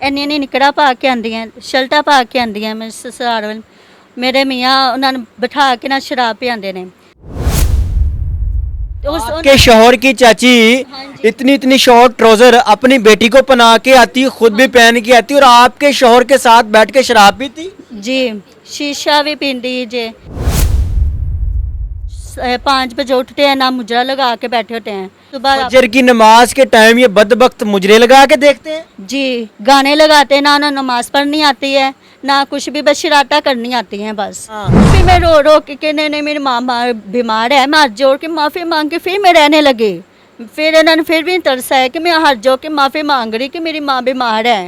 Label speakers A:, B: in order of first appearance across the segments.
A: ਇੰਨੀਆਂ ਨੀ ਨਿਕੜਾ ਪਾ ਕੇ ਆਉਂਦੀਆਂ, ਸ਼ਰਟਾਂ ਪਾ ਕੇ ਆਉਂਦੀਆਂ ਮੇਰੇ ਸਸੁਰਾਲ ਵੱਲ। ਮੇਰੇ ਮੀਆਂ ਉਹਨਾਂ ਨੂੰ ਬਿਠਾ ਕੇ ਨਾ ਸ਼ਰਾਬ ਪਿਆਉਂਦੇ ਨੇ। ਤੇ
B: आपके शौहर की चाची
A: हाँ जी।
B: इतनी इतनी शॉर्ट ट्राउजर अपनी बेटी को पहना के आती, खुद भी पहन के आती और आपके शौहर के साथ बैठ के शराब पीती।
A: जी शीशा भी पींदी जे। 5 बजे उठते हैं ना, मुजरा लगा के बैठे होते हैं। सुबह
B: फजर की नमाज के टाइम ये बदबख्त मुजरे लगा के देखते हैं।
A: जी गाने लगाते हैं, ना उन्हें नमाज पढ़नी आती है ना कुछ भी, बस शरारता करनी आती हैं बस।
B: हाँ।
A: फिर मैं रो रो के नहीं मेरी माँ बीमार है, मैं हाथ जोड़ के माफ़ी मांग के फिर मैं रहने लगी। फिर इन्होंने फिर भी तरस आया कि मैं हाथ जोड़ के माफ़ी मांग रही कि मेरी माँ बीमार है।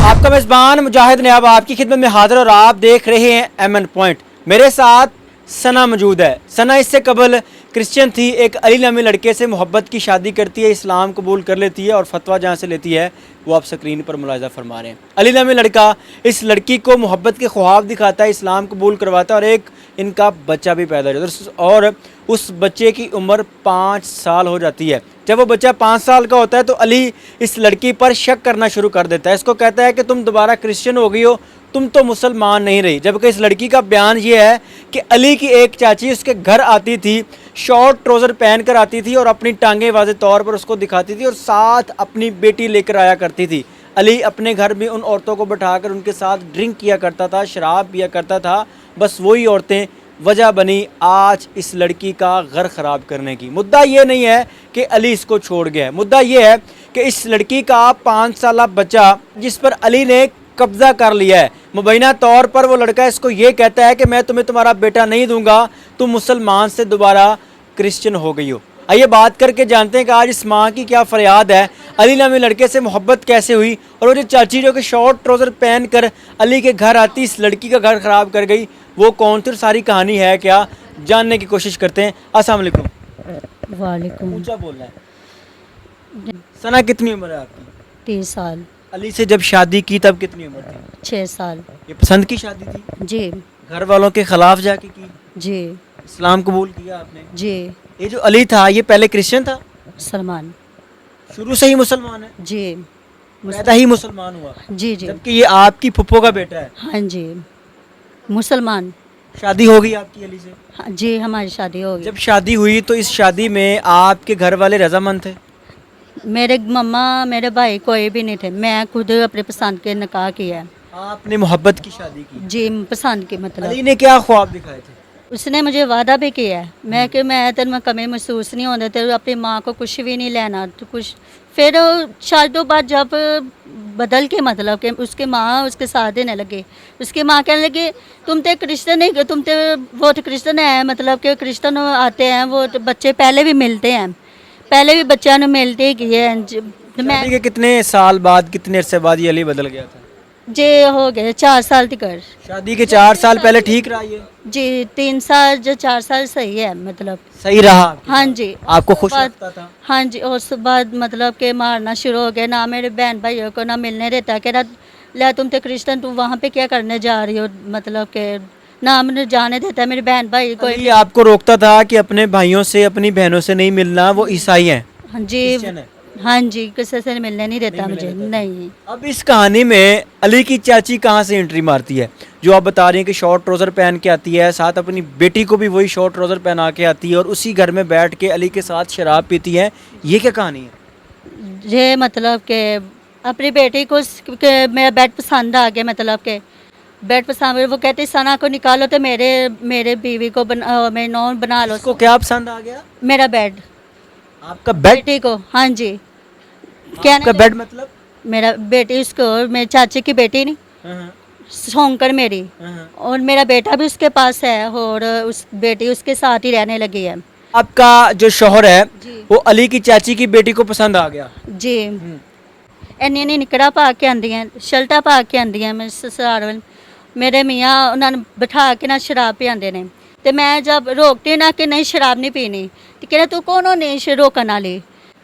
B: आपका मेज़बान मुजाहिद ने अब आपकी खिदमत में हाजिर और आप देख रहे हैं एमएन पॉइंट। मेरे साथ सना मौजूद है। सना इससे कबल क्रिश्चियन थी, एक अली नामी लड़के से मोहब्बत की शादी करती है, इस्लाम कबूल कर लेती है और फतवा जहाँ से लेती है वो आप स्क्रीन पर मुलाजा फरमा रहे हैं। अली नामी लड़का इस लड़की को मोहब्बत के ख्वाब दिखाता है, इस्लाम कबूल करवाता है और एक इनका बच्चा भी पैदा हो जाता है और उस बच्चे की उम्र 5 साल हो जाती है। जब वो बच्चा 5 साल का होता है तो अली इस लड़की पर शक करना शुरू कर देता है। इसको कहता है कि तुम दोबारा क्रिश्चियन हो गई हो, तुम तो मुसलमान नहीं रही। जबकि इस लड़की का बयान ये है कि अली की एक चाची उसके घर आती थी, शॉर्ट ट्राउज़र पहन कर आती थी और अपनी टांगें वाज़े तौर पर उसको दिखाती थी और साथ अपनी बेटी लेकर आया करती थी। अली अपने घर में उन औरतों को बैठाकर उनके साथ ड्रिंक किया करता था, शराब पिया करता था। बस वही औरतें वजह बनी आज इस लड़की का घर ख़राब करने की। मुद्दा ये नहीं है कि अली इसको छोड़ गया है, मुद्दा ये है कि इस लड़की का 5 साला बच्चा जिस पर अली ने कब्ज़ा कर लिया है, मुबैना तौर पर वो लड़का इसको ये कहता है कि मैं तुम्हें तुम्हारा बेटा नहीं दूंगा, तुम मुसलमान से दोबारा क्रिश्चियन हो गई हो। आइए बात करके जानते हैं कि आज इस माँ की क्या फरियाद है, अली नामी लड़के से मोहब्बत कैसे हुई और वो जो चाची जो कि शॉर्ट ट्राउज़र पहन कर अली के घर आती, इस लड़की का घर ख़राब कर गई, वो कौन थी और सारी कहानी है क्या, जानने की कोशिश करते हैं। अस्सलाम वालेकुम।
A: वालेकुम।
B: ऊंचा बोलना है। सना कितनी उम्र है आपकी?
A: 30 साल।
B: अली से जब शादी की तब कितनी उम्र थी?
A: 6 साल।
B: ये पसंद की शादी थी?
A: जी
B: घर वालों के खिलाफ जाके की?
A: जी
B: इस्लाम कबूल किया आपने?
A: जी।
B: ये जो अली था ये पहले क्रिश्चियन था?
A: सलमान।
B: शुरू से ही मुसलमान है?
A: जी
B: पैदा ही मुसलमान हुआ?
A: जी जी।
B: जबकि ये आपकी फुप्पो का बेटा है।
A: हाँ जी मुसलमान।
B: शादी हो गई आपकी अली से?
A: हाँ जी हमारी शादी हो गई।
B: जब शादी हुई तो इस शादी में आपके घर वाले रजामंद थे?
A: मेरे मम्मा मेरे भाई कोई भी नहीं थे, मैं खुद अपने पसंद के निकाह किया है।
B: आपने मोहब्बत की शादी की?
A: जी पसंद की मतलब।
B: अली ने क्या ख्वाब दिखाए थे?
A: उसने मुझे वादा भी किया है मैं कि मैं तेरे में कमी महसूस नहीं होने, तेरे अपनी माँ को कुछ भी नहीं लेना तो कुछ। फिर शादियों बाद जब बदल के मतलब कि उसकी माँ उसके साथ देने लगे, उसकी माँ कहने लगी तुम तो क्रिश्चियन नहीं, तुम तो वो तो क्रिश्चियन है, मतलब कि क्रिश्चियन आते हैं वो तो बच्चे पहले भी मिलते हैं, पहले भी बच्चों ने मिलते ही किए हैं। मैं
B: शादी के कितने साल बाद, कितने अरसे बाद ये अली बदल गया था?
A: जे हो गए 4 साल तक।
B: शादी के 4 साल पहले ठीक रहा ये?
A: जी 3 साल जो 4 साल सही है मतलब।
B: सही रहा?
A: हाँ जी।
B: आपको खुश
A: बाद-
B: लगता था?
A: हाँ जी। और उसके बाद मतलब के मारना शुरू हो गया, ना मेरे बहन भाइयों को ना मिलने देता, कह रहा ले तुम तो क्रिश्चियन तुम वहाँ पे क्या करने जा रही हो, मतलब के ना मुझे जाने देता मेरे बहन भाई को।
B: अली आपको रोकता था कि अपने भाइयों से अपनी बहनों से नहीं मिलना, वो ईसाई हैं?
A: हाँ जी
B: क्रिश्चियन है?
A: हाँ जी किसी से मिलने नहीं देता
B: नहीं
A: मुझे
B: मिलने देता।
A: नहीं।
B: अब इस कहानी में अली की चाची कहाँ से एंट्री मारती है? जो आप बता रही हैं कि शॉर्ट ट्राउज़र पहन के आती है, साथ अपनी बेटी को भी वही शॉर्ट ट्राउज़र पहना के आती है और उसी घर में बैठ के अली के साथ शराब पीती है, ये क्या कहानी है?
A: ये मतलब के अपनी बेटी को मेरा बेड पसंद आ गया, मतलब के बेड पसंद, वो कहती सना को निकालो तो मेरे बीवी को मेरी नौन बना लो।
B: उसको क्या पसंद आ गया?
A: मेरा बेड,
B: आपका बेड?
A: बेटी को। हाँ जी
B: आपका बेड मतलब?
A: मेरा बेटी उसको, मेरी चाची की बेटी नहीं
B: हाँ,
A: सौंकर मेरी,
B: हाँ।
A: और मेरा बेटा भी उसके पास है और उस बेटी उसके साथ ही रहने लगी है।
B: आपका जो शौहर है
A: जी
B: वो अली की चाची की बेटी को पसंद आ गया?
A: जी। ਇੰਨੀਆਂ ਨੀ ਨਿਕੜਾ ਪਾ ਕੇ ਆਉਂਦੀਆਂ, ਸ਼ਰਟਾਂ ਪਾ ਕੇ ਆਉਂਦੀਆਂ ਮੇਰੇ ਸਸੁਰਾਲ ਵੱਲ। ਮੇਰੇ ਮੀਆਂ ਉਹਨਾਂ ਨੂੰ ਬਿਠਾ ਕੇ ਨਾ ਸ਼ਰਾਬ ਪਿਆਉਂਦੇ ਨੇ ਤੇ मैं जब रोकती ना कि नहीं शराब नहीं पीनी तो कह रहे तू कौन हो नहीं रोकने वाली।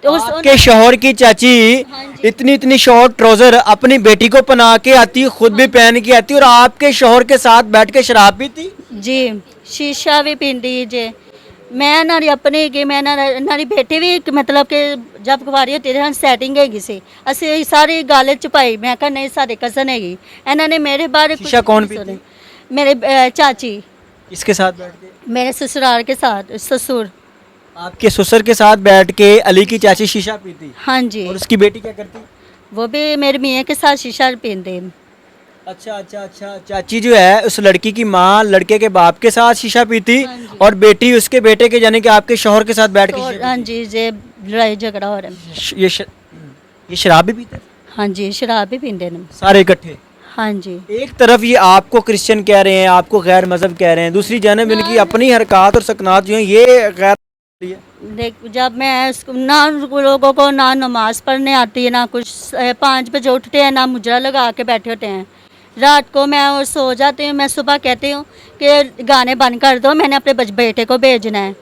A: तो
B: आपके शौहर की चाची
A: हाँ जी।
B: इतनी इतनी शॉर्ट ट्राउजर अपनी बेटी को पहना के आती, खुद भी पहन के आती और आपके शौहर के साथ बैठ के शराब पीती?
A: जी शीशा भी पींदी जे। मैं नारी अपने कि मैं नारी बेटी भी मतलब कि जब कुवारी होती थी सैटिंग हैगी सी ਅਸੀਂ ਸਾਰੀ ਗੱਲ ਚ ਪਾਈ मैं कहा नहीं सारे कज़न हैगी ਇਹਨਾਂ ने मेरे बारे
B: शीशा कौन
A: नहीं
B: पीती?
A: सुने। मेरे चाची
B: किसके साथ बैठ के?
A: मेरे ससुराल के साथ ससुर।
B: आपके ससुर के साथ बैठ के अली की चाची शीशा पीती
A: हाँ जी,
B: और उसकी बेटी क्या करती?
A: वो भी मेरे मियाँ के साथ शीशा पीते।
B: अच्छा अच्छा अच्छा, चाची जो है उस लड़की की माँ लड़के के बाप के साथ शीशा पीती
A: हाँ जी।
B: और बेटी उसके बेटे के यानी कि आपके शौहर के साथ बैठ के
A: तो
B: शीशा
A: हाँ जी, ये लड़ाई झगड़ा हो रहा है।
B: पीती। ये शराब भी पीते?
A: हाँ जी, शराब भी पीते हैं।
B: सारे इकट्ठे?
A: हाँ जी,
B: एक तरफ ये आपको क्रिश्चियन कह रहे हैं, आपको गैर मजहब कह रहे हैं, दूसरी जानब इनकी अपनी हरकत और सकनात जो है ये गैर है।
A: देख जब मैं ना लोगों को ना नमाज पढ़ने आती है ना कुछ 5 बजे उठते हैं ना मुजरा लगा के बैठे होते हैं। रात को मैं और सो जाती हूँ, मैं सुबह कहती हूँ कि गाने बंद कर दो, मैंने अपने बेटे को भेजना है।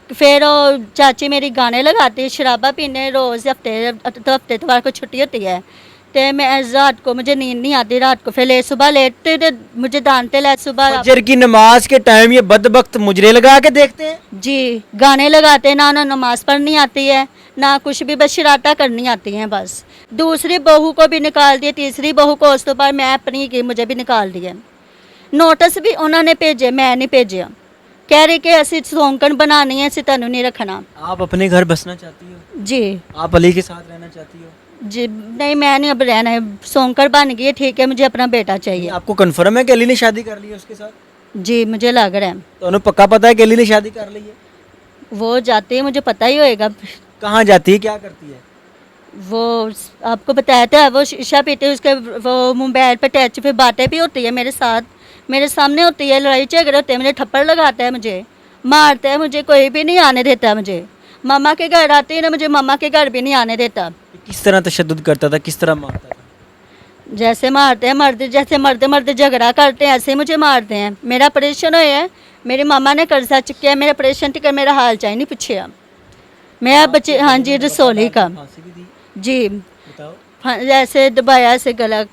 A: फिर वो चाची मेरी गाने लगाती है, शराबा पीने रोज़ हफ्ते इतवार को छुट्टी होती है। तो मैं रात को मुझे नींद नहीं आती, रात को फिर सुबह लेटते तो मुझे डांटते ले सुबह।
B: फजर की नमाज के टाइम ये बदबख्त मुजरे लगा के देखते हैं
A: जी, गाने लगाते हैं, ना नमाज पढ़नी आती है ना कुछ भी, बस शरारता करनी आती हैं बस। दूसरी बहू को भी निकाल दिया, तीसरी बहू को उस तो बाद मैं अपनी की मुझे भी निकाल दिया। नोटिस भी उन्होंने भेजे, मैं नहीं भेजा। कह रही कि ਅਸੀਂ सौंकन बनानी है, ਅਸੀਂ तनु नहीं रखना।
B: आप अपने घर बसना चाहती हो?
A: जी
B: आप अली के साथ रहना चाहती हो?
A: जी नहीं, मैं नहीं अब रहना है, सौंकन बन गई है, ठीक है, मुझे अपना बेटा चाहिए।
B: आपको कंफर्म है कि अली ने शादी कर ली है उसके साथ?
A: जी मुझे लग रहा है
B: तो उन्हें पक्का पता है कि अली ने शादी कर ली है?
A: वो जाती है, मुझे पता ही होएगा।
B: कहाँ जाती है, क्या करती है?
A: वो आपको बताया था, वो शीशा पीते उसके वो मोबाइल पे टच पे बातें भी होती है मेरे साथ, मेरे सामने होती है, लड़ाई झगड़े होते हैं, मुझे थप्पड़ लगाता है, मुझे मारता है, मुझे कोई भी नहीं आने देता। मुझे मामा के घर आती है ना, मुझे मामा के घर भी नहीं आने देता।
B: किस तरह तशद्दुद करता था, किस तरह मारता था?
A: जैसे मारते हैं मर्द, जैसे मर्द मर्द झगड़ा करते हैं ऐसे मुझे मारते हैं। मेरा ऑपरेशन हुआ है, मेरी मामा ने कर्जा चुकिया है, मेरा ऑपरेशन टिका, मेरा हाल चाहे नहीं पूछे। मैं बच्चे हाँ जी रसोली का
B: फांसी भी दी?
A: जी
B: बताओ।
A: हाँ, जैसे दबाया से गला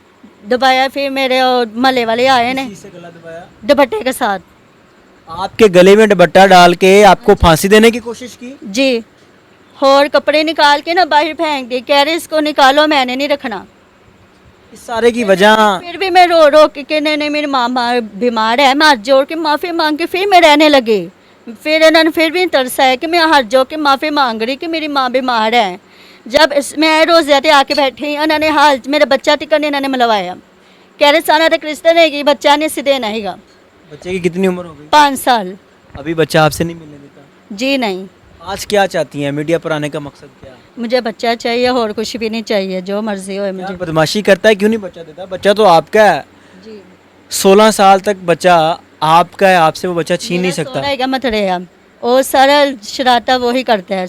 A: दबाया, फिर मेरे मले वाले आए ने
B: किसी से गला दबाया?
A: दुपट्टे के साथ।
B: आपके गले में दुपट्टा डाल के आपको फांसी देने की कोशिश की?
A: जी, और कपड़े निकाल के ना बाहर फेंक दिए, कह रहे इसको निकालो, मैंने नहीं रखना।
B: इस सारे की वजह?
A: फिर भी मैं रो रो के नहीं नहीं मेरी माँ बीमार है, मैं हाथ जोड़ के माफ़ी मांग के फिर मैं रहने लगी। फिर इन्होंने फिर भी तरसा है कि मैं हाथ जोड़ के माफ़ी मांग रही कि मेरी माँ बीमार है। जब मैं रोज़े आके बैठी, उन्होंने हाल मेरा बच्चा टिकन इन्होंने मिलवाया, कह रहे सारा तो क्रिश्चन है कि बच्चा नहीं सी देना हैगा।
B: बच्चे की कितनी उम्र हो गई?
A: 5 साल।
B: अभी बच्चा आपसे नहीं मिलने देता?
A: जी नहीं,
B: आज क्या चाहती हैं? मीडिया पर आने का मकसद क्या है?
A: मुझे बच्चा चाहिए और कुछ भी नहीं चाहिए, जो मर्जी हो
B: क्या
A: मुझे।
B: बदमाशी करता है, क्यों नहीं बच्चा देता? बच्चा तो आपका है,
A: जी
B: 16 साल तक बच्चा आपका है, आपसे वो बच्चा छीन नहीं सकता।
A: का मत रहे हम, वो सारा शरारता वही करता है,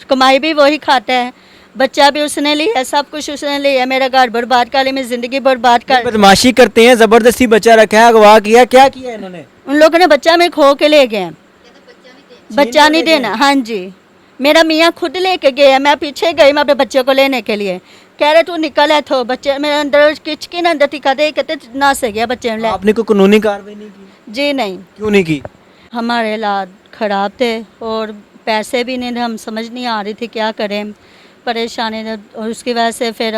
A: कमाई भी वही खाता है, बच्चा भी उसने लिया, सब कुछ उसने लिया, मेरा घर बर्बाद कर लिया, मेरी जिंदगी बर्बाद कर।
B: बदमाशी करते हैं, जबरदस्ती बच्चा रखा है, अगवा किया, क्या किया इन्होंने?
A: उन लोगों ने बच्चा में खो के ले गए, बच्चा नहीं देना। हाँ जी, मेरा मियाँ खुद लेके गया, मैं पीछे गई मैं अपने बच्चे को लेने के लिए, कह रहे तू निकल है तो बच्चे मेरे अंदर किचकी ना अंदर टिका दे, कहते ना से गया बच्चे में।
B: आपने कोई कानूनी कार्रवाई नहीं की?
A: जी नहीं,
B: क्यों नहीं की?
A: हमारे हालात ख़राब थे और पैसे भी नहीं, हम समझ नहीं आ रही थी क्या करें, परेशानी थी, और उसकी वजह से फिर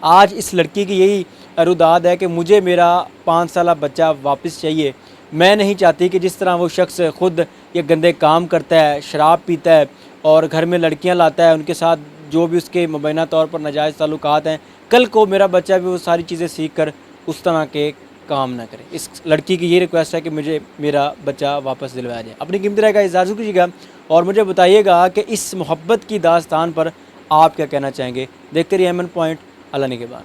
B: आज इस लड़की की यही अरुदाद है कि मुझे मेरा 5 साल बच्चा वापस चाहिए। मैं नहीं चाहती कि जिस तरह वो शख्स खुद ये गंदे काम करता है, शराब पीता है और घर में लड़कियां लाता है, उनके साथ जो भी उसके मुबैना तौर पर नाजायज़ ताल्लुकात हैं, कल को मेरा बच्चा भी वो सारी चीज़ें सीख कर उस तरह के काम ना करे। इस लड़की की ये रिक्वेस्ट है कि मुझे मेरा बच्चा वापस दिलवाया जाए। अपनी कीमती राय का इज़हार कीजिएगा और मुझे बताइएगा कि इस मोहब्बत की दास्तान पर आप क्या कहना चाहेंगे। देखते रहिए एमएन पॉइंट। अल्लाह ने के बाद।